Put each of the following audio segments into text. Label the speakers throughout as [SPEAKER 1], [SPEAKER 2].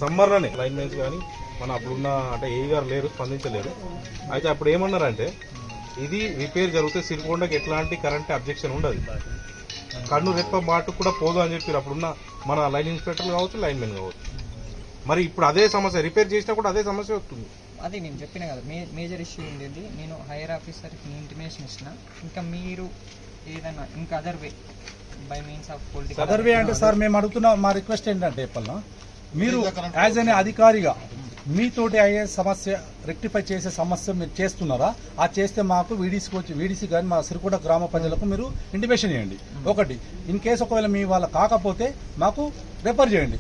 [SPEAKER 1] సమ్మర్లోనే line mens కానీ మన అప్పుడున్న అంటే ఏ గారు లేరు, స్పందించలేరు. అయితే అప్పుడు ఏమన్నారంటే ఇది రిపేర్ జరిగితే సిరికొండకి ఎట్లాంటి కరెంట్ అబ్జెక్షన్ ఉండదు, కన్ను రెప్ప మాటు కూడా పోదు అని చెప్పారు అప్పుడున్న మన లైన్ ఇన్స్పెక్టర్లు కావచ్చు, లైన్ మెన్ కావచ్చు. మరి ఇప్పుడు అదే సమస్య, రిపేర్ చేసినా కూడా అదే సమస్య వస్తుంది.
[SPEAKER 2] అది నేను చెప్పిన కదా మేజర్ ఇష్యూ ఉండేది. నేను హైయర్ ఆఫీసర్కి ఇంటిమేషన్ ఇచ్చిన, ఇంకా మీరు ఏదైనా ఇంకా other way by means of political
[SPEAKER 3] other way అంటే సార్ మేము అడుగుతున్న మా రిక్వెస్ట్ ఏంటంటే పల్లా మీరు యాజ్ అనే అధికారిగా మీతోటి అయ్యే సమస్య రెక్టిఫై చేసే సమస్య మీరు చేస్తున్నారా? అది చేస్తే మాకు వీడీసీ కానీ మా సిరికొండ గ్రామ ప్రజలకు మీరు ఇంటిమేషన్ చేయండి. ఒకటి ఇన్ కేసు ఒకవేళ మీ వాళ్ళ కాకపోతే మాకు రెఫర్ చేయండి.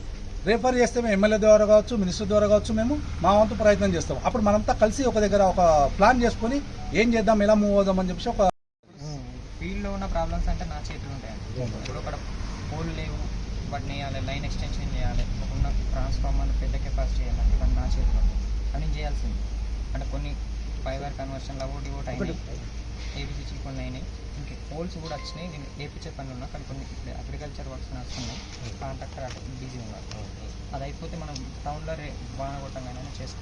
[SPEAKER 3] రెఫర్ చేస్తే మేము ఎమ్మెల్యే ద్వారా కావచ్చు, మినిస్టర్ ద్వారా కావచ్చు, మేము మా వంతు ప్రయత్నం చేస్తాం. అప్పుడు మనంతా కలిసి ఒక దగ్గర ఒక ప్లాన్ చేసుకుని ఏం చేద్దాం, ఎలా మూవ్ అవుదాం అని చెప్పి ఒక
[SPEAKER 2] ఫీల్డ్లో ఉన్న ప్రాబ్లమ్స్ అంటే నా చేతులు ఉంటాయండి. ఇప్పుడు అక్కడ పోల్ లేవు, వాటిని వేయాలి, లైన్ ఎక్స్టెన్షన్ చేయాలి, ఉన్న ట్రాన్స్ఫార్మర్ పెద్ద కెపాసిటీ చేయాలంటే ఇవన్నీ నా చేతులు ఉంటాయి. అని చేయాల్సింది అంటే కొన్ని ఫైబర్ కన్వర్షన్లు ఒకటి ఒకటి అయినాయి, ఏబిసిసి కొన్ని అయినాయి, ఇంకా పోల్స్ కూడా వచ్చినాయి. నేను వేపించే పనులు ఉన్నా కానీ కొన్ని అగ్రికల్చర్ వర్క్స్ నడుస్తున్నాయి, కాంట్రాక్టర్ అటు బిజీ ఉన్నారు. అది అయిపోతే మనం టౌన్లో వాన కొట్టంగానే చేస్తాం.